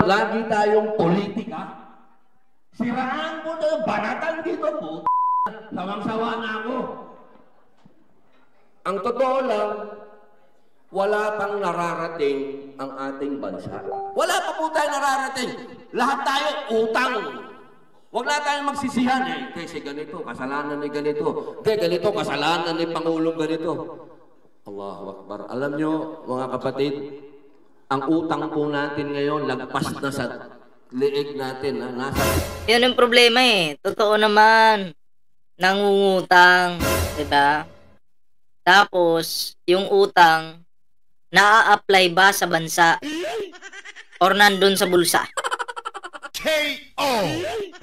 Lagi tayong politika. Siraan mo na banatan dito po. Sawang-sawa na ako. Ang totoo lang, wala pang nararating ang ating bansa. Wala pa po tayo nararating. Lahat tayo utang. Huwag na tayong magsisihan kasi ganito, kasalanan ni ganito. Ganito, kasalanan ni Pangulong ganito. Allahu Akbar. Alam nyo, mga kapatid, ang utang po natin ngayon, lagpas na sa liig natin. Yun ang problema Totoo naman. Nangungutang. Diba? Tapos, yung utang, naa-apply ba sa bansa? Or nandun sa bulsa? K.O.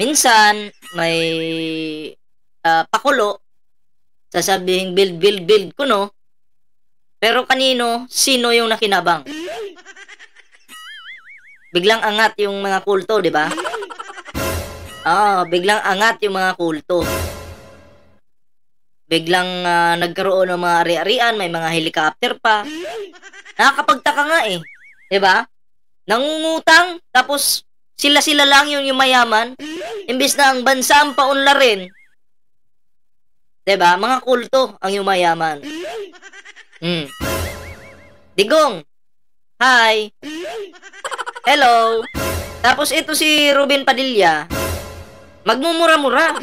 Minsan, may pakulo, sasabihin build ko, no? Pero kanino, sino yung nakinabang? Biglang angat yung mga kulto, di ba? Biglang angat yung mga kulto. Biglang nagkaroon ng mga ari-arian, may mga helicopter pa. Nakakapagtaka nga di ba? Nangungutang, tapos sila lang yung mayaman, imbis na ang bansa ang paunlarin. Diba? Mga kulto ang yumayaman. Digong. Hi. Hello. Tapos ito si Ruben Padilla, magmumura-mura.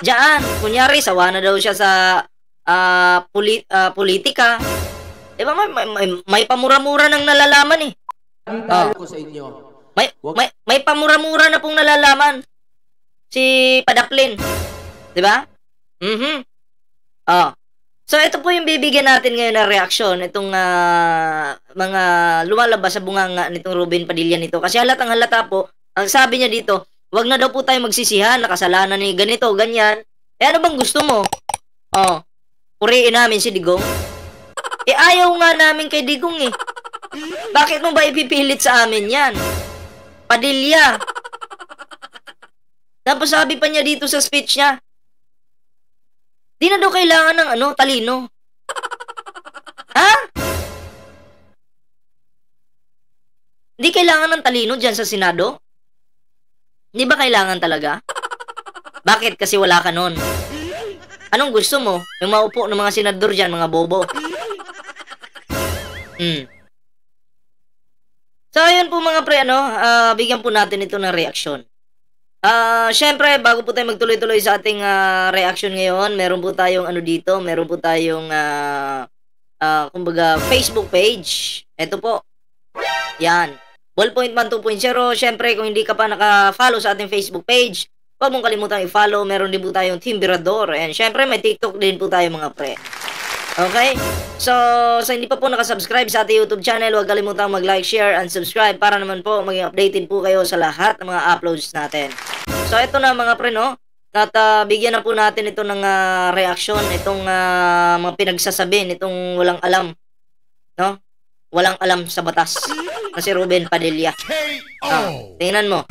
Diyan, kunyari, sawa na daw siya sa politika. Diba? May pamura-mura ng nalalaman Ko sa inyo. May pamura-mura na pong nalalaman si Padaplin. 'Di ba? So ito po yung bibigyan natin ngayon na reaksyon itong mga lumalabas sa bunganga nitong Ruben Padilla nito. Kasi halatang halata po, ang sabi niya dito, wag na daw po tayo magsisihan, nakasalanan ni ganito, ganyan. Ano bang gusto mo? Puriin namin si Digong. Ayaw nga namin kay Digong Bakit mo ba ipipilit sa amin yan? Padilla. Tapos sabi pa niya dito sa speech niya, di na daw kailangan ng talino. Ha? Hindi kailangan ng talino dyan sa Senado? Hindi ba kailangan talaga? Bakit? Kasi wala ka nun. Anong gusto mo? Yung maupo ng mga senador dyan, mga bobo. So, ayun po mga pre, bigyan po natin ito ng reaksyon. Syempre, bago po tayo magtuloy-tuloy sa ating reaction ngayon, meron po tayong dito, meron po tayong kumbaga Facebook page. Ito po. Yan. Ballpoint Man 2.0. Syempre, kung hindi ka pa naka-follow sa ating Facebook page, huwag mong kalimutan i-follow. Meron din po tayong Team Birador. And syempre, may TikTok din po tayo mga pre. Okay? So, sa hindi pa po nakasubscribe sa ating YouTube channel, huwag kalimutang mag-like, share, and subscribe para naman po maging updated po kayo sa lahat ng mga uploads natin. So, ito na mga pre, no? At bigyan na po natin ito ng reaksyon, itong mga pinagsasabi, itong walang alam, no? Walang alam sa batas na si Ruben Padilla. Tingnan mo.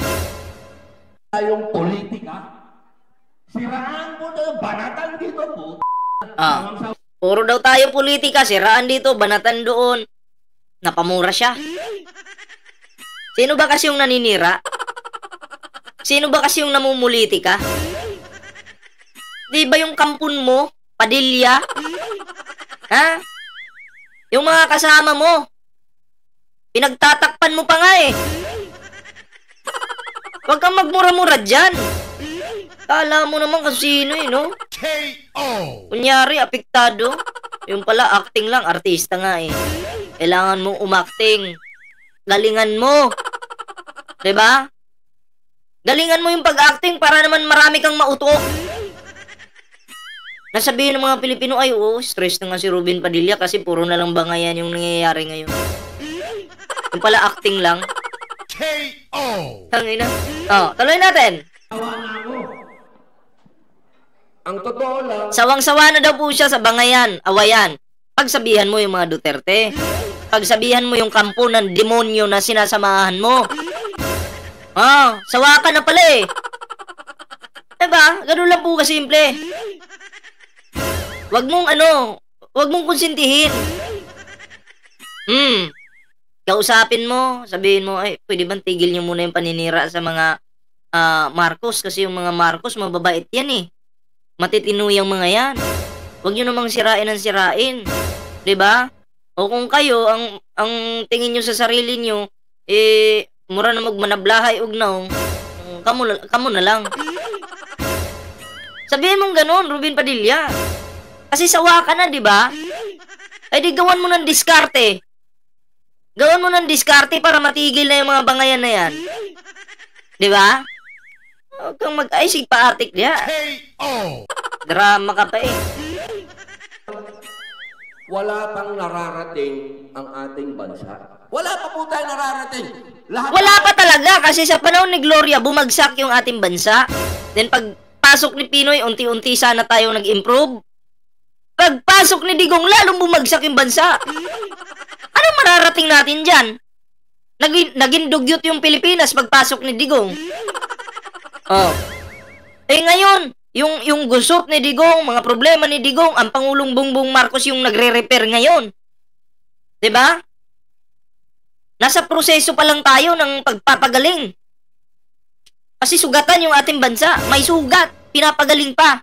Tayong politika. Siraan mo na banatan dito po. Puro daw tayo politika, siraan dito, banatan doon. Napamura siya. Sino ba kasi yung naninira? Sino ba kasi yung namumulitika? Di ba yung kampun mo, Padilla? Ha? Yung mga kasama mo, pinagtatakpan mo pa nga Huwag kang magmura-mura dyan. Kala mo naman kasi sino no? K.O. Kunyari, apektado. Yung pala, acting lang, artista nga Kailangan mong umakting. Galingan mo. Diba? Galingan mo yung pag-acting para naman marami kang mautok. Nasabihin ng mga Pilipino, ay stress na nga si Ruben Padilla kasi puro na lang bangayan yung nangyayari ngayon. Yung pala, acting lang. K.O. Tangina. Tuloy natin. Ang totoo lang, Sawang-sawa na daw po siya sa bangayan, awayan. Pagsabihan mo yung mga Duterte. Pagsabihan mo yung kampo ng demonyo na sinasamahan mo. Sawa ka na pala Diba? Ganun lang po kasimple. Wag mong wag mong konsintihin. kausapin mo, sabihin mo, ay, pwede bang tigil niyo muna yung paninira sa mga Marcos kasi yung mga Marcos mababait yan eh. Matitino yung mga yan. Huwag niyo namang sirain ang sirain. 'Di ba? O kung kayo ang tingin niyo sa sarili niyo mura na magmanablahay og naong, kamo na lang. Sabihin mong gano'n, Ruben Padilla. Kasi sawa ka na, 'di ba? Ay di gawan mo ng diskarte. Gawan mo ng diskarte para matigil na yung mga bangayan na yan. 'Di ba? Huwag kang mag-aisig pa-atik diya. KO. Drama ka pa eh. Wala pang nararating ang ating bansa. Wala pa po tayo nararating. Wala pa talaga kasi sa panahon ni Gloria bumagsak yung ating bansa. Then pagpasok ni Pinoy, unti-unti sana tayo nag-improve. Pagpasok ni Digong, lalong bumagsak yung bansa. Anong mararating natin dyan? Naging dugyot yung Pilipinas pagpasok ni Digong. Oh. Ngayon, yung gusot ni Digong, mga problema ni Digong, ang Pangulong Bongbong Marcos yung nagre-repair ngayon. 'Di ba? Nasa proseso pa lang tayo ng pagpapagaling. Kasi sugatan yung ating bansa, may sugat, pinapagaling pa.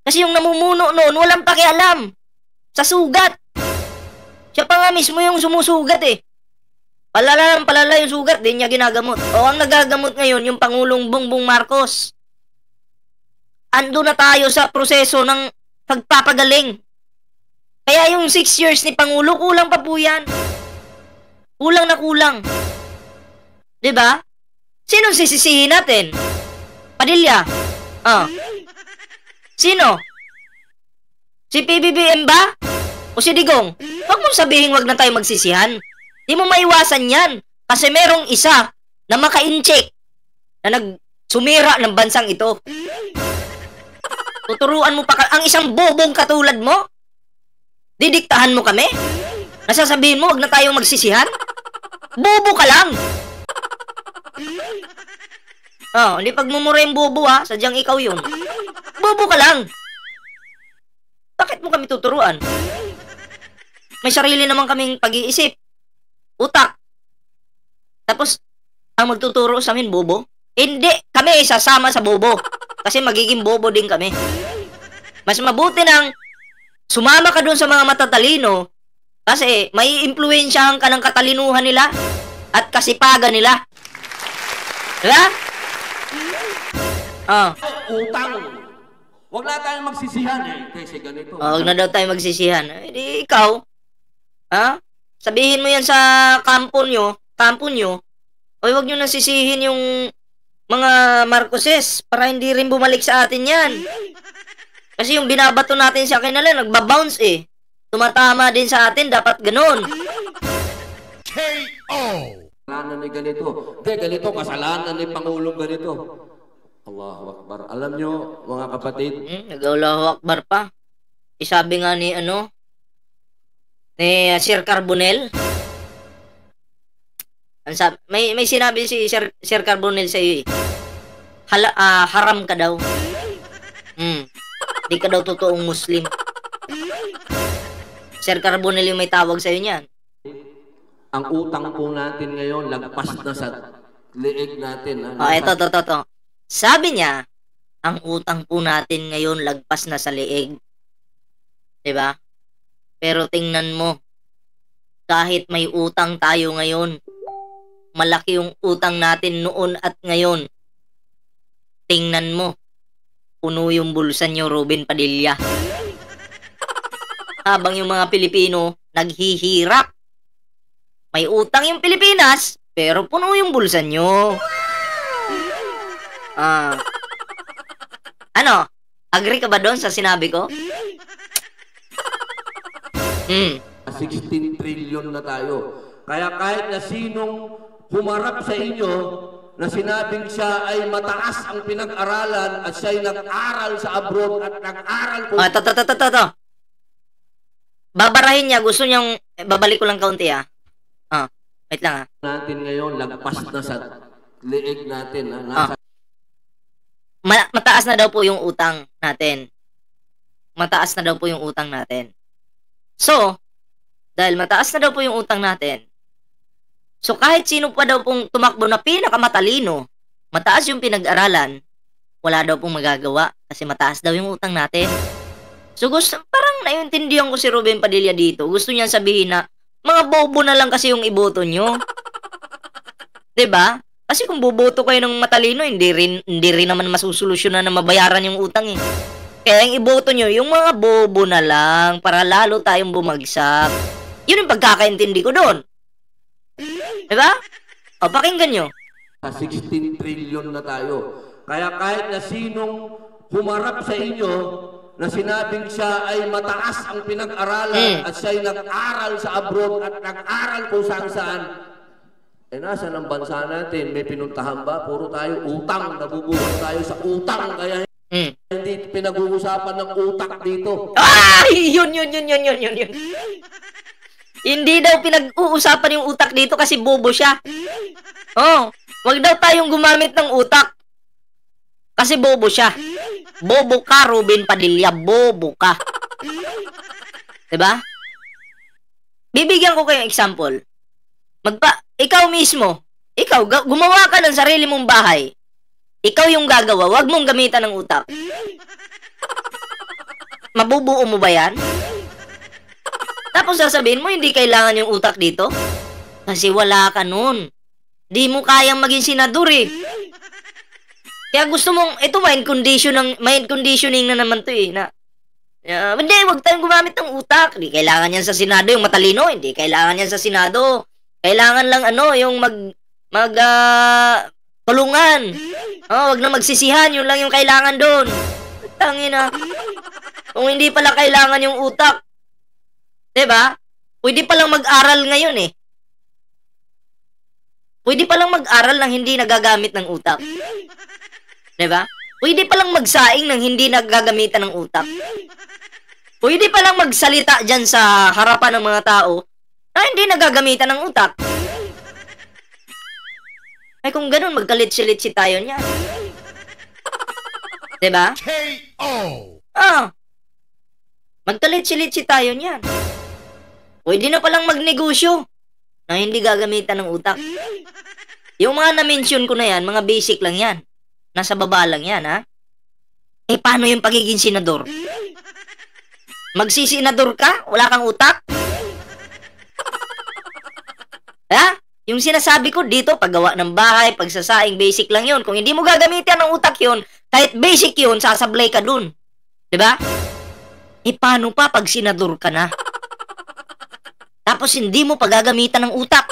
Kasi yung namumuno noon, walang pakialam sa sugat. Siya pa nga mismo yung sumusugat eh. Palala yung sugat, di niya ginagamot. O ang nagagamot ngayon, yung Pangulong Bongbong Marcos. Ando na tayo sa proseso ng pagpapagaling. Kaya yung 6 years ni Pangulo, kulang pa po yan. Kulang na kulang. 'Di ba? Sinong sisisihin natin? Padilla? Sino? Si PBBM ba? O si Digong? Huwag mong sabihin wag na tayo magsisihan. Di mo maiwasan yan. Kasi merong isa na maka-incheck na nagsumira ng bansang ito. Tuturuan mo pa ang isang bobong katulad mo? Didiktahan mo kami? Nasasabihin mo, wag na tayo magsisihan? Bobo ka lang! Hindi pagmumura yung bobo ha, sadyang ikaw yun. Bobo ka lang! Bakit mo kami tuturuan? May sarili naman kaming pag-iisip. Utak. Tapos, ang magtuturo sa amin, bobo? Hindi, kami sasama sa bobo. Kasi magiging bobo din kami. Mas mabuti nang sumama ka dun sa mga matatalino kasi may impluwensyahan ka ng katalinuhan nila at kasipagan nila. Diba? Utang. Huwag na tayong magsisihan eh. Kasi ganito. Huwag na daw tayo magsisihan. Di ikaw, sabihin mo yan sa kampo nyo, huwag nyo nang sisihin yung mga Marcoses para hindi rin bumalik sa atin yan. Kasi yung binabato natin sa akin nila, nagbabounce eh. Tumatama din sa atin, dapat ganun. KO. Kasalanan ni ganito. Hindi, ganito, kasalanan ni Pangulong ganito. Allahu Akbar. Alam nyo, mga kapatid, Nag-Allahu Akbar pa. Isabi nga ni Sir Carbonell. May sinabi si Sir Carbonell sa iyo eh. Haram ka daw. Di ka daw totoong Muslim. Sir Carbonell yung may tawag sa iyo niyan. ang utang po natin ngayon, lagpas na sa liig natin. Ito. Sabi niya, ang utang po natin ngayon lagpas na sa liig. 'Di ba? Pero tingnan mo, kahit may utang tayo ngayon, malaki yung utang natin noon at ngayon. Tingnan mo, puno yung bulsa niyo, Ruben Padilla. Habang yung mga Pilipino naghihirap. May utang yung Pilipinas, pero puno yung bulsa niyo. Ano? Agree ka ba doon sa sinabi ko? 16 trillion na tayo. Kaya kahit na sinong humarap sa inyo na sinabing siya ay mataas ang pinag-aralan at siya'y nag-aral sa abroad at nag-aral po... Ito. Babarahin niya, gusto niyang... babalik ko lang kaunti wait lang natin ngayon, lagpas na sa liig natin. Mataas na daw po yung utang natin. Mataas na daw po yung utang natin. So, dahil mataas na daw po yung utang natin, So kahit sino pa daw pong tumakbo na pinakamatalino, mataas yung pinag-aralan, wala daw pong magagawa kasi mataas daw yung utang natin. So parang naiintindihan ko si Ruben Padilla dito. Gusto niya sabihin na mga bobo na lang kasi yung iboto nyo. 'Di ba? Kasi kung boboto kayo ng matalino, hindi rin naman masusolusyonan na mabayaran yung utang eh. Kaya yung iboto nyo, yung mga bobo na lang para lalo tayong bumagsak. Yun yung pagkakaintindi ko doon. Diba? O, pakinggan nyo. 16 trillion na tayo. Kaya kahit na sinong humarap sa inyo na sinabing siya ay mataas ang pinag-aralan at siya ay nag-aral sa abroad at nag-aral kung saan-saan, nasa ng bansa natin, may pinuntahan ba? Puro tayo utang, nabubuhay tayo sa utang, kaya hindi pinag-uusapan ng utak dito. Ay! Yun. Hindi daw pinag-uusapan yung utak dito kasi bobo siya. Oh, wag daw tayong gumamit ng utak. Kasi bobo siya. Bobo ka, Ruben Padilla. Bobo ka. Diba? Bibigyan ko kayo example. Ikaw mismo, gumawa ka ng sarili mong bahay. Ikaw yung gagawa, wag mong gamitan ng utak. Mabubuo mo ba yan? Tapos sasabihin mo, hindi kailangan yung utak dito? Kasi wala ka nun. Di mo kayang maging senador eh. Kaya gusto mong, ito mind conditioning na naman to eh. Hindi, wag tayong gumamit ng utak. Hindi kailangan yan sa Senado, yung matalino. Hindi kailangan yan sa Senado. Kailangan lang yung tulungan. Wag na magsisihan, yun lang yung kailangan doon. Tangina. Kung hindi pala kailangan yung utak, 'di ba? Pwede pa lang mag-aral ngayon eh. Pwede pa lang mag-aral nang hindi nagagamit ng utak. 'Di ba? Pwede pa lang magsaing nang hindi naggagamitan ng utak. Pwede pa lang magsalita diyan sa harapan ng mga tao na hindi nagagamitan ng utak. Ay kung ganun, magkalit-silitsi tayo niyan. Diba? KO! Magkalit-silitsi tayo niyan. Pwede na palang magnegosyo na hindi gagamitan ng utak. Yung mga na-mention ko na yan, mga basic lang yan. Nasa baba lang yan, ha? Paano yung pagiging senador? Magsisenador ka? Wala kang utak? Ha? Yung sinasabi ko dito, paggawa ng bahay, pagsasaing, basic lang yun. Kung hindi mo gagamitin ng utak yun, kahit basic yun, sasablay ka dun. Diba? Paano pa pag senador ka na? Tapos hindi mo pagagamitan ng utak.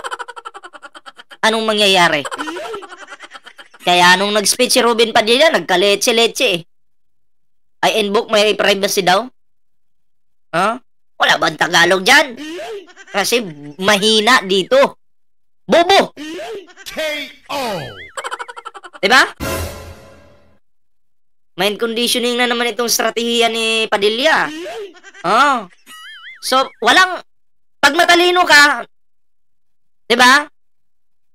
Anong mangyayari? Kaya nung nag-speech si Ruben Padilla, nagkaletse-letse eh. I invoke my privacy daw. Wala bang Tagalog dyan? Kasi mahina dito. Bobo! KO! Diba? Mind conditioning na naman itong strategiya ni Padilla. So, pag matalino ka, diba?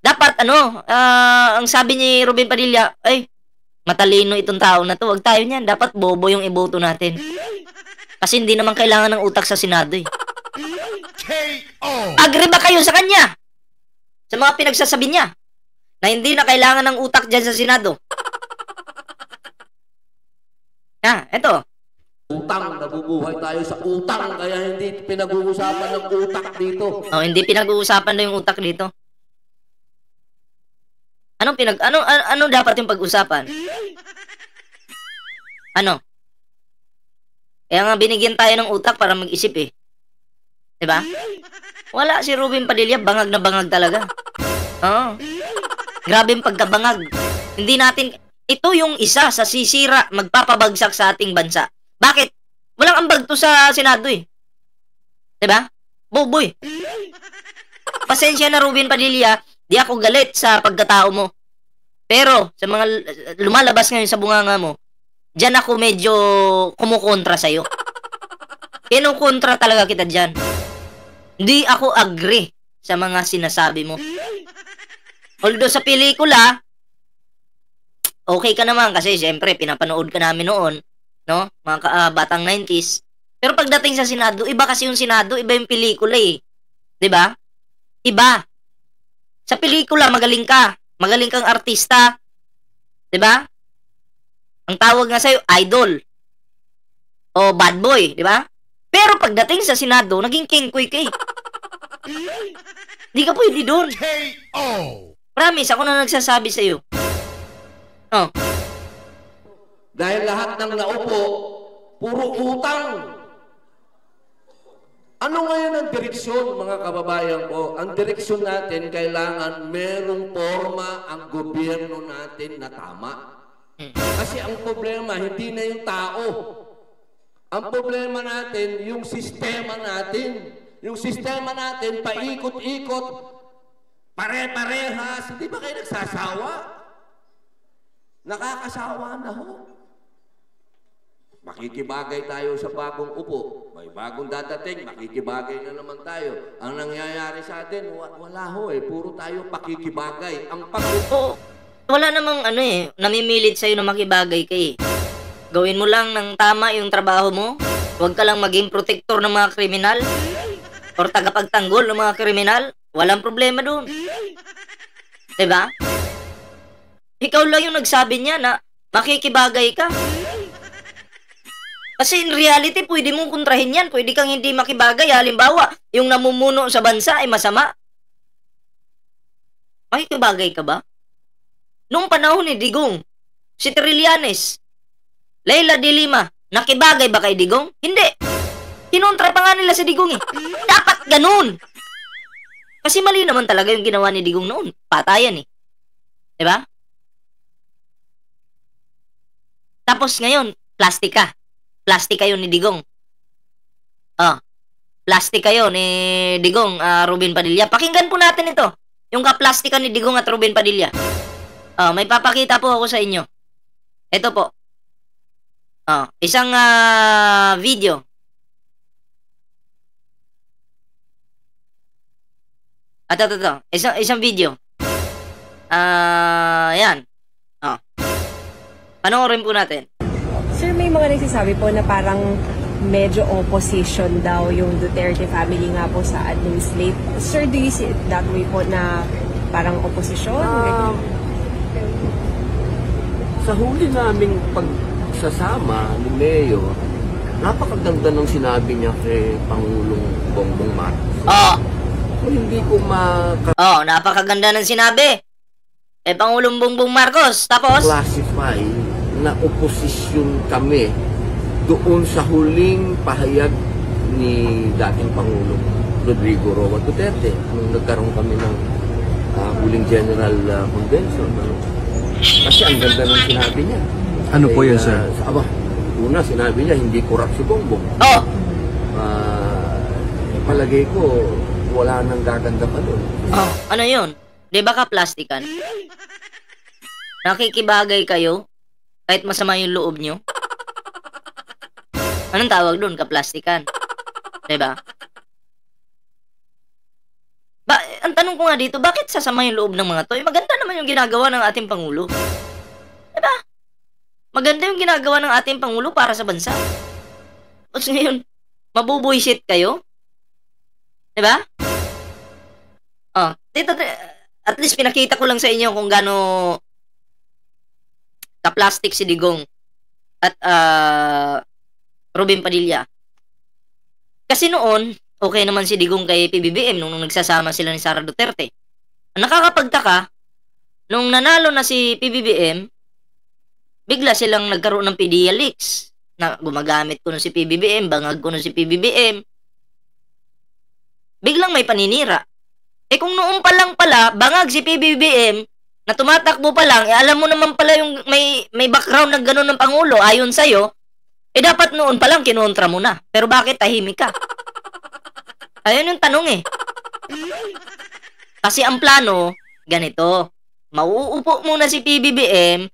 Dapat, ang sabi ni Ruben Padilla, matalino itong tao na to, wag tayo niyan. Dapat bobo yung iboto natin. Kasi hindi naman kailangan ng utak sa Senado eh. KO! Agree ba kayo sa kanya? Sa mga pinagsasabi niya na hindi na kailangan ng utak dyan sa Senado. Eto. Utang, nabubuhay tayo sa utang, kaya hindi pinag-uusapan ng utak dito. Hindi pinag-uusapan na yung utak dito. Ano dapat yung pag-usapan? Ano? Kaya nga binigyan tayo ng utak para mag-isip eh. 'Di ba? Wala si Ruben Padilla, bangag na bangag talaga. Grabe yung pagkabangag. Hindi natin, ito yung isa sa sisira, magpapabagsak sa ating bansa. Bakit? Walang ambag to sa Senado eh. 'Di ba? Boboy. Pasensya na Ruben Padilla, di ako galit sa pagkatao mo. Pero sa mga lumalabas ngayon sa bunganga mo, diyan ako medyo kumukontra sa'yo. Kinukontra talaga kita diyan. Hindi ako agree sa mga sinasabi mo. Although sa pelikula, okay ka naman kasi siyempre pinapanood ka namin noon, no? Mga batang 90s. Pero pagdating sa Senado, iba kasi yung Senado, iba yung pelikula eh. 'Di ba? Iba. Sa pelikula, magaling ka. Magaling kang artista. 'Di ba? Ang tawag nga sa'yo, idol. O bad boy, 'di ba? Pero pagdating sa Senado, naging kingkoy ka eh. Di ka pwede doon. KO. Promise, ako na nagsasabi sa'yo. Oh. Dahil lahat ng naupo, puro utang. Ano ngayon ang direksyon, mga kababayan ko? Ang direksyon natin, kailangan merong forma ang gobyerno natin na tama. Kasi ang problema, hindi na yung tao. Ang problema natin, yung sistema natin. Yung sistema natin, paikot-ikot, pare-parehas. Hindi ba kayo nagsasawa? Nakakasawa na ho. Makikibagay tayo sa bagong upo. May bagong dadating, makikibagay na naman tayo. Ang nangyayari sa atin, wala ho eh. Puro tayo pakikibagay. Ang pag-upo, Wala namang namimilit sa'yo na makibagay ka eh. Gawin mo lang ng tama yung trabaho mo. Huwag ka lang maging protektor ng mga kriminal. Or tagapagtanggol ng mga kriminal. Walang problema doon. Diba? Ikaw lang yung nagsabi niya na makikibagay ka. Kasi in reality, pwede mong kontrahin yan. Pwede kang hindi makibagay. Halimbawa, yung namumuno sa bansa ay masama. Makikibagay ka ba? Noong panahon ni Digong, si Trillanes, Leila de Lima, nakibagay ba kay Digong? Hindi. Kinontra pa nga nila si Digong eh. Dapat ganun. Kasi mali naman talaga yung ginawa ni Digong noon. Patayan eh. Diba? Tapos ngayon, plastic ka. Plastic kayo ni Digong. Plastic kayo ni Digong, Ruben Padilla. Pakinggan po natin ito. Yung kaplastikan ni Digong at Ruben Padilla. May papakita po ako sa inyo. Ito po. Isang video. Ito. Isang video. Yan. Panoorin po natin. Sir, may mga nagsasabi po na parang medyo opposition daw yung Duterte family nga po sa administrate. Sir, do you see it that way po na parang opposition? sa huli naming pagsasama ni Mayor, napakaganda ng sinabi niya kay Pangulong Bongbong Marcos. So, hindi ko napakaganda ng sinabi. Pangulong Bongbong Marcos. Tapos? Classify na oposisyon kami doon sa huling pahayag ni dating Pangulong Rodrigo Roa Duterte nung nagkaroon kami ng huling General Convention. Kasi ang ganda ng sinabi niya. Ano po yun, sir? Una, sinabi niya, hindi korap si Bongbong. Palagay ko, wala nang gaganda pa doon. Ano yun? Di ba ka-plastikan? Nakikibagay kayo kahit masama yung loob nyo? Anong tawag doon? Ka-plastikan. Di ba? Ang tanong ko nga dito, bakit sasama yung loob ng mga to? Maganda naman yung ginagawa ng ating Pangulo. Diba? Maganda yung ginagawa ng ating Pangulo para sa bansa. Tapos ngayon, mabubuisit kayo? Diba? Dito, at least pinakita ko lang sa inyo kung gaano ka-plastic si Digong at Ruben Padilla. Kasi noon, okay naman si Digong kay PBBM nung nagsasama sila ni Sara Duterte. Ang nakakapagtaka, nung nanalo na si PBBM, bigla silang nagkaroon ng PDEA leaks na gumagamit ko na si PBBM, bangag ko na si PBBM. Biglang may paninira. Kung noon pa lang pala, bangag si PBBM, na tumatakbo pa lang, alam mo naman pala yung may background na gano'n ng Pangulo, ayon sa'yo, dapat noon pa lang kinontra mo na. Pero bakit tahimik ka? Ayun yung tanong eh. Kasi ang plano, ganito. Mauupo muna si PBBM,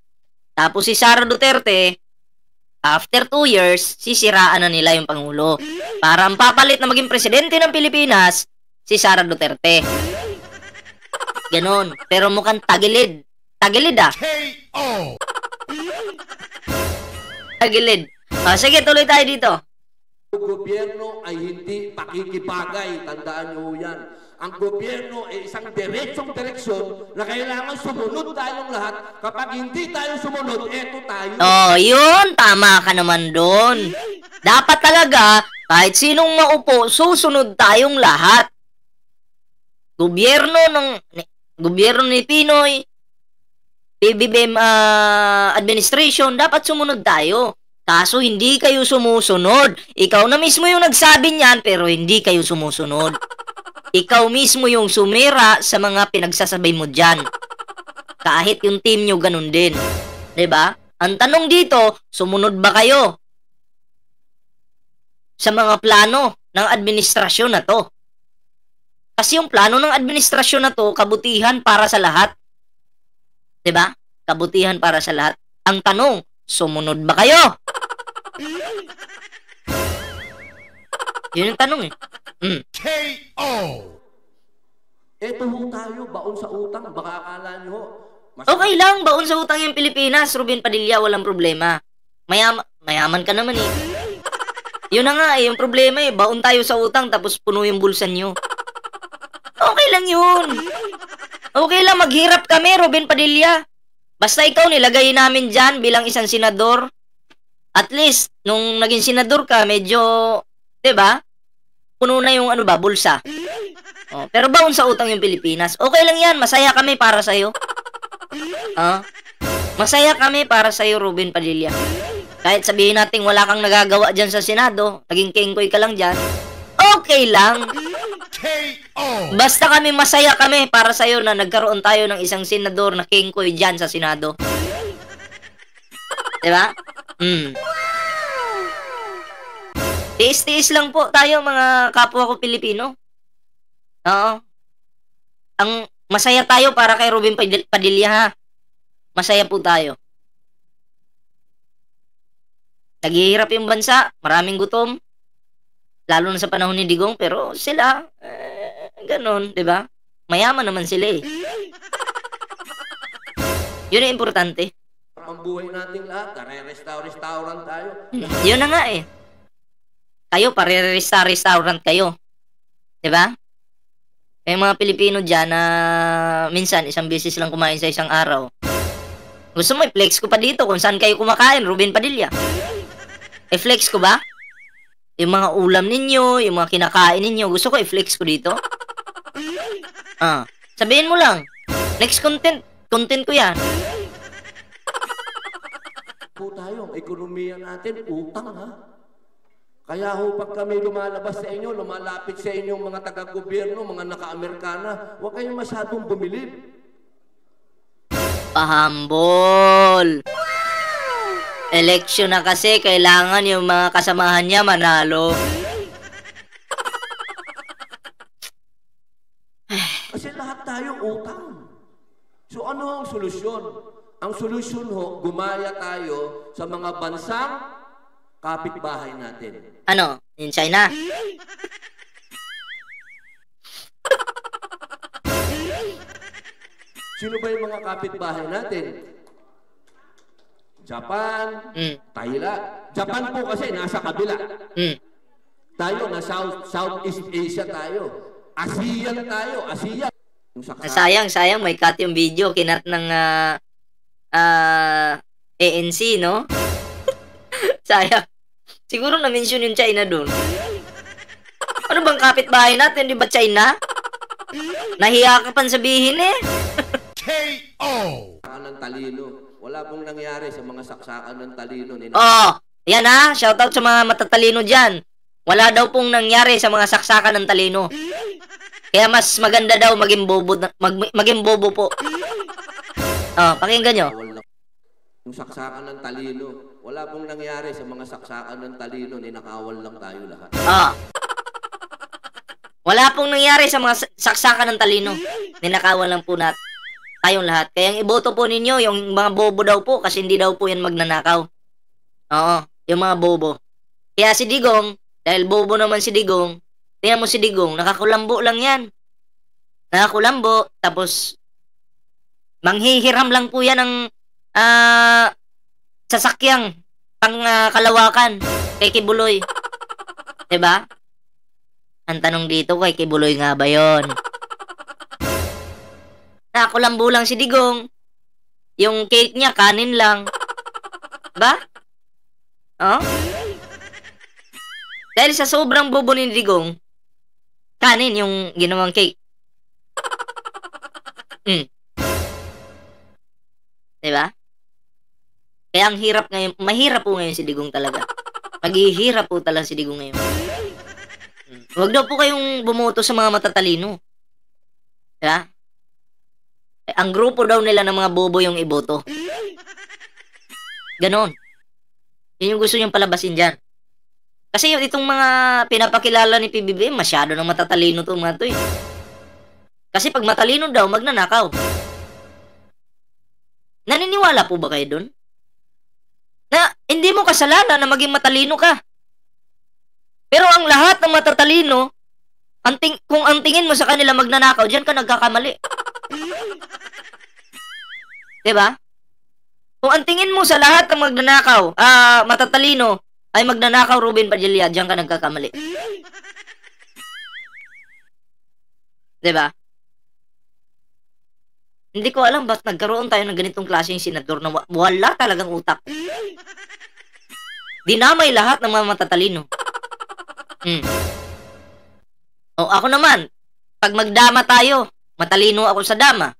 tapos si Sara Duterte, after 2 years, sisiraan na nila yung Pangulo. Para ang papalit na maging presidente ng Pilipinas, si Sara Duterte. Ganon. Pero mukhang tagilid. Tagilid KO. Tagilid. Sige, tuloy tayo dito. Ang gobyerno ay hindi pakikibagay. Tandaan niyo yan. ang gobyerno ay isang direksyon na kailangan sumunod tayong lahat. Kapag hindi tayo sumunod, eto tayo. Oh, yun. Tama ka naman doon. Dapat talaga, kahit sinong maupo, susunod tayong lahat. Gobyerno ni Pinoy, PBBM administration, dapat sumunod tayo. Kaso hindi kayo sumusunod. Ikaw na mismo yung nagsabi niyan, pero hindi kayo sumusunod. Ikaw mismo yung sumira sa mga pinagsasabay mo dyan. Kahit yung team nyo ganun din. 'Di ba? Ang tanong dito, sumunod ba kayo sa mga plano ng administrasyon na to? Kasi yung plano ng administrasyon na to, kabutihan para sa lahat. 'Di ba? Kabutihan para sa lahat. Ang tanong, sumunod ba kayo? Yun yung tanong eh. KO. Eto ho tayo, baon sa utang. Baka akala nyo, Okay lang, baon sa utang yung Pilipinas, Ruben Padilla, walang problema. Mayaman ka naman eh. Yun na nga eh, yung problema eh, baon tayo sa utang tapos puno yung bulsa nyo. Okay lang yun. Okay lang, maghirap kami, Ruben Padilla. Basta ikaw nilagay namin dyan bilang isang senador. At least, nung naging senador ka, medyo, 'di ba? Puno na yung bulsa. Oh, pero baon sa utang yung Pilipinas. Okay lang yan, masaya kami para sa'yo. Masaya kami para sa'yo, Ruben Padilla. Kahit sabihin natin wala kang nagagawa dyan sa Senado, naging kengkoy ka lang dyan, okay lang. KO. Basta masaya kami para sa'yo na nagkaroon tayo ng isang senador na kengkoy dyan sa Senado. Diba? Tiis-tiis lang po tayo mga kapwa ko Pilipino. Oo. Ang masaya tayo para kay Ruben Padilla ha. Masaya po tayo. Naghihirap yung bansa, maraming gutom. Lalo na sa panahon ni Digong, pero sila, ganun, 'di ba? Mayaman naman sila eh. Yun ang importante. ang buhay nating lahat, nare-restaurant tayo. Yun na nga eh. Kayo, pare-restaurant kayo. Diba? May mga Pilipino dyan na minsan, isang beses lang kumain sa isang araw. Gusto mo, i-flex ko pa dito kung saan kayo kumakain, Ruben Padilla. I-flex ko ba? Yung mga ulam ninyo, yung mga kinakain ninyo, gusto ko i-flex ko dito. Sabihin mo lang, next content ko yan. Po tayo, ang ekonomiya natin, utang ha. Kaya ho, pag kami lumalabas sa inyo, lumalapit sa inyo mga taga-gobyerno, mga naka-Amerikana, huwag kayong masyadong bumilib. Pahambol. Election na kasi, kailangan yung mga kasamahan niya manalo. Kasi lahat tayo utang. So ano ang solusyon? Ang solusyon ho, gumaya tayo sa mga bansang kapitbahay natin. Ano? In China? Sino ba yung mga kapitbahay natin? Japan, Thailand. Japan po kasi nasa kabila. Tayo na Southeast Asia tayo. ASEAN tayo, ASEAN. Sayang, may cut yung video, kinat ng ANC, no? Sayang. Siguro na-mention yung China dun. Ano bang kapitbahay natin? Di ba China? Nahiya ka pan sabihin eh. KO. Ng talino. Wala pong nangyari sa mga saksakan ng talino. Yan ha. Shoutout sa mga matatalino dyan. Wala daw pong nangyari sa mga saksakan ng talino. Kaya mas maganda daw maging bobo po. Pakinggan nyo. Yung saksakan ng talino. Wala pong nangyari sa mga saksakan ng talino. Ninakawal lang tayo lahat. Wala pong nangyari sa mga saksakan ng talino. Ninakawan lang po tayong lahat. Kaya ang iboto po ninyo, yung mga bobo daw po, kasi hindi daw po yan magnanakaw. Oo, yung mga bobo. Kaya si Digong, dahil bobo naman si Digong, tingnan mo si Digong, nakakulambo lang yan. Nakakulambo, tapos manghihiram lang po yan ng sasakyang pang kalawakan kay Kibuloy. Diba? Ang tanong dito, kay Kibuloy nga ba yun? Nakulambo lang si Digong. Yung cake niya, kanin lang. Ba? Oh? Dahil sa sobrang bobo ni Digong, kanin yung ginawang cake. Diba? Kaya ang hirap ngayon, mahirap po ngayon si Digong talaga. Maghihirap po talaga si Digong ngayon. Huwag daw po kayong bumoto sa mga matatalino. Diba? Ang grupo daw nila ng mga bobo yung iboto. Ganon. Yun yung gusto niyong palabasin dyan. Kasi itong mga pinapakilala ni PBBM, masyado nang matatalino itong mga to eh. Kasi pag matalino daw, magnanakaw. Naniniwala po ba kayo dun? Na hindi mo kasalanan na maging matalino ka. Pero ang lahat ng matatalino, kung ang tingin mo sa kanila magnanakaw, dyan ka nagkakamali. Diba? Kung ang tingin mo sa lahat ng magnanakaw, matatalino, ay magnanakaw Ruben Padilla, dyan ka nagkakamali. Diba? Hindi ko alam ba't nagkaroon tayo ng ganitong klaseng senador na wala talagang utak. Dinamay lahat ng mga matatalino. O ako naman, pag magdama tayo, matalino ako sa dama.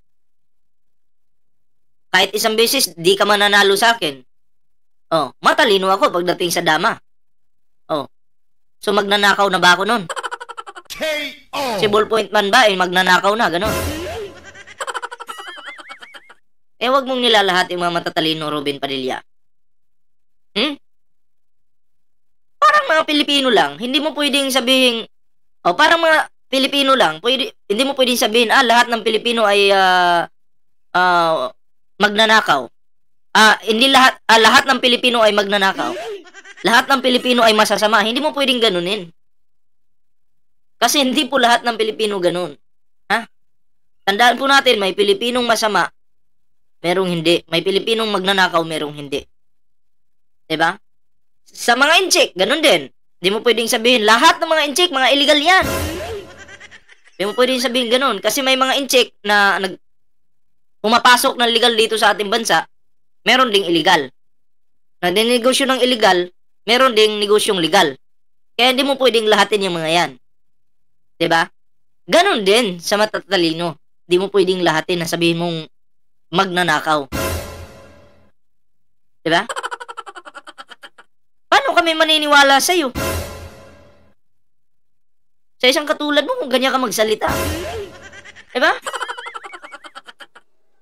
Kahit isang beses, di ka mananalo sa akin. O, matalino ako pagdating sa dama. O, so magnanakaw na ba ako nun? KO. Si ballpoint man ba, magnanakaw na, gano'n. Wag mong nilalahat yung mga matatalino, Ruben Padilla. Parang mga Pilipino lang, hindi mo pwedeng sabihin, parang mga Pilipino lang, hindi mo pwedeng sabihin, lahat ng Pilipino ay magnanakaw. Hindi lahat ng Pilipino ay magnanakaw. Lahat ng Pilipino ay masasama. Hindi mo pwedeng ganunin. Kasi hindi po lahat ng Pilipino ganun. Tandaan po natin, may Pilipinong masama, merong hindi. May Pilipinong magnanakaw, merong hindi. Diba? Sa mga inchik, ganun din. Hindi mo pwedeng sabihin, lahat ng mga inchik, mga illegal yan. Hindi mo pwedeng sabihin ganun. Kasi may mga inchik na pumapasok ng legal dito sa ating bansa, meron ding illegal. Nagdinegosyo ng illegal, meron ding negosyong legal. Kaya hindi mo pwedeng lahatin yung mga yan. Diba? Ganun din sa matatalino. Hindi mo pwedeng lahatin na sabihin mong magnanakaw. Diba? Paano kami maniniwala sa'yo? Sa isang katulad mo kung ganyan ka magsalita. Diba?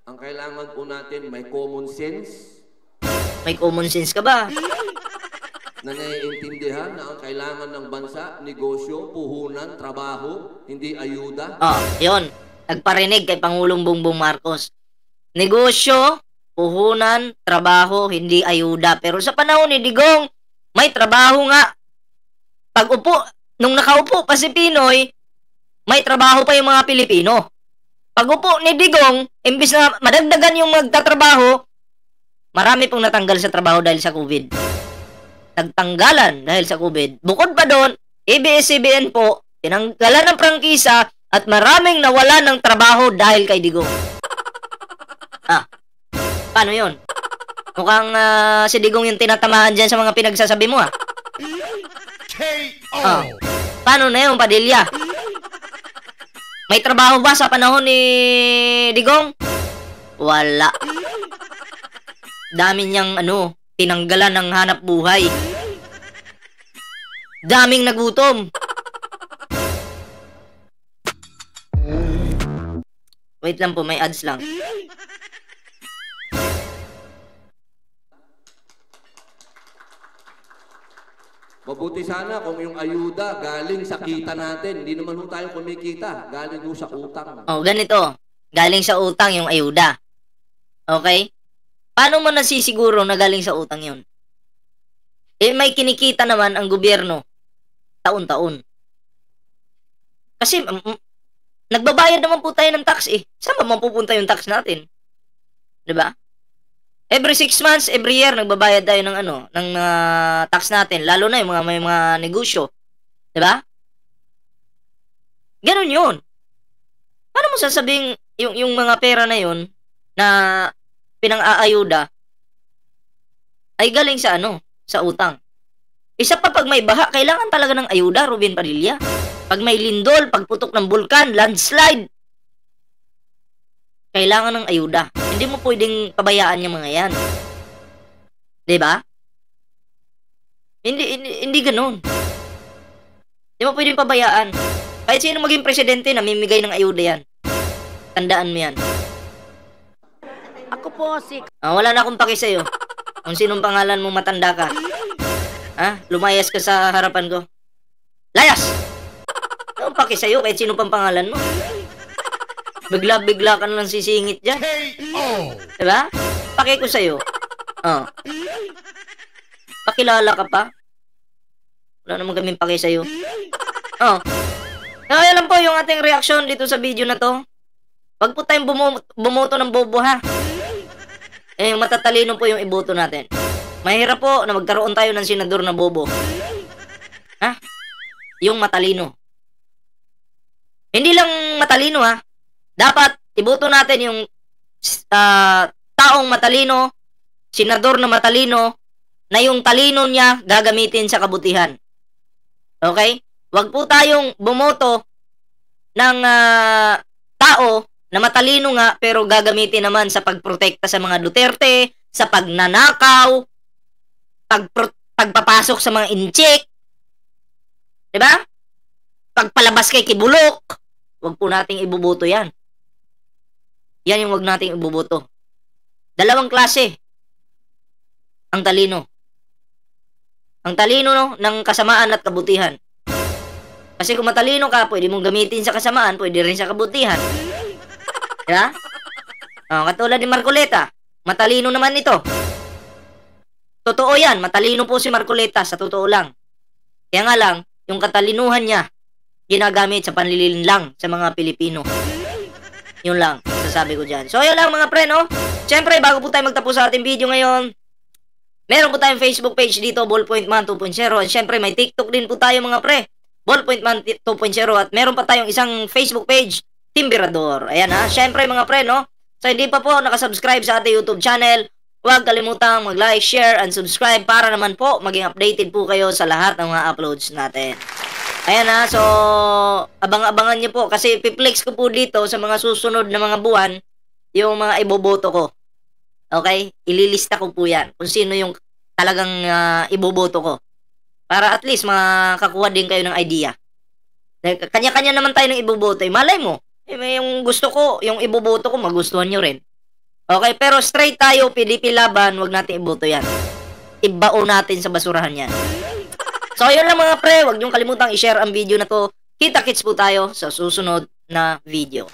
Ang kailangan po natin, may common sense. May common sense ka ba? Na naiintindihan na ang kailangan ng bansa, negosyo, puhunan, trabaho, hindi ayuda. Yun. Nagparinig kay Pangulong Bongbong Marcos. Negosyo, puhunan, trabaho, hindi ayuda. Pero sa panahon ni Digong, may trabaho nga. Nung nakaupo pa si Pinoy, may trabaho pa yung mga Pilipino. Pag upo ni Digong, imbis na madagdagan yung magtatrabaho, marami pong natanggal sa trabaho dahil sa COVID. Nagtanggalan dahil sa COVID. Bukod pa doon, ABS-CBN po, tinanggalan ng prangkisa at maraming nawala ng trabaho dahil kay Digong. Paano yun? Mukhang si Digong yung tinatamaan dyan sa mga pinagsasabi mo KO. Paano na yun, Padilla? May trabaho ba sa panahon ni Digong? Wala. Dami niyang tinanggalan ng hanap buhay. Daming nagutom. Wait lang po, may ads lang. Mabuti sana kung yung ayuda galing sa kita natin. Hindi naman ho tayo kumikita. Galing ho sa utang. Ganito. Galing sa utang yung ayuda. Okay? Paano mo nasisiguro na galing sa utang yun? May kinikita naman ang gobyerno taon-taon. Kasi nagbabayad naman po tayo ng tax Saan ba mapupunta yung tax natin? 'Di ba? Every 6 months, every year nagbabayad tayo ng ng tax natin, lalo na yung may mga negosyo. 'Di ba? Ganun 'yun. Paano mo sasabing yung mga pera na yun na pinang-aayuda ay galing sa sa utang. Isa pa, pag may baha, kailangan talaga ng ayuda, Ruben Padilla. Pag may lindol, pagputok ng bulkan, landslide, kailangan ng ayuda. Hindi mo pwedeng pabayaan yung mga yan. 'Di ba? Hindi ganoon. Hindi mo pwedeng pabayaan. Kahit sino maging presidente, namimigay ng ayuda yan. Tandaan mo yan. Ako po si... Wala na akong paki sa'yo. Kung sinong pangalan mo, matanda ka. Lumayas ka sa harapan ko. Layas! Anong paki sa'yo kahit sino pang pangalan mo? Bigla-bigla ka na lang sisingit dyan. KO. Diba? Paki ko sa'yo. Pakilala ka pa? Wala naman kaming paki sa'yo. Kaya lang po yung ating reaksyon dito sa video na to. Wag po tayong bumoto ng bobo, ha. Matatalino po yung iboto natin. Mahirap po na magkaroon tayo ng senador na bobo. Yung matalino. Hindi lang matalino, ha. Dapat iboto natin yung taong matalino, senador na matalino, na yung talino niya gagamitin sa kabutihan. Okay? Wag po tayong bumoto ng tao na matalino nga pero gagamitin naman sa pagprotekta sa mga Duterte, sa pagnanakaw, pagpapasok sa mga inchik. 'Di ba? Pagpalabas kay Kibulok. Wag po nating iboboto 'yan. Yan yung wag nating iboboto. Dalawang klase ang talino. Ang talino ng kasamaan at kabutihan. Kasi kung matalino ka, pwede mong gamitin sa kasamaan, pwede rin sa kabutihan. Diba? Katulad ni Marcoleta, matalino naman ito. Totoo yan, matalino po si Marcoleta, sa totoo lang. Kaya nga lang, yung katalinuhan niya, ginagamit sa panlilinlang sa mga Pilipino. Yun lang, sasabi ko dyan. So, yun lang mga pre, no? Siyempre, bago po tayo magtapos sa ating video ngayon, meron po tayong Facebook page dito, Ballpoint Man 2.0. And siyempre, may TikTok din po tayo mga pre, Ballpoint Man 2.0. At meron pa tayong isang Facebook page, Timbirador. Ayan ha. Siyempre mga pre, no? So hindi pa po nakasubscribe sa ating YouTube channel, huwag kalimutang mag-like, share, and subscribe para naman po maging updated po kayo sa lahat ng mga uploads natin. Ayan ha. So, abang-abangan nyo po kasi piplex ko po dito sa mga susunod na mga buwan yung mga iboboto ko. Okay? Ililista ko po yan kung sino yung talagang iboboto ko. Para at least makakuha din kayo ng idea. Kanya-kanya naman tayo ng iboboto. Malay mo, yung gusto ko, yung iboboto ko, magustuhan nyo rin. Okay, pero straight tayo, PDP laban, wag natin iboto yan. Ibao natin sa basurahan yan. So, yun lang mga pre, wag nyo kalimutang i-share ang video na to. Kita-kits po tayo sa susunod na video.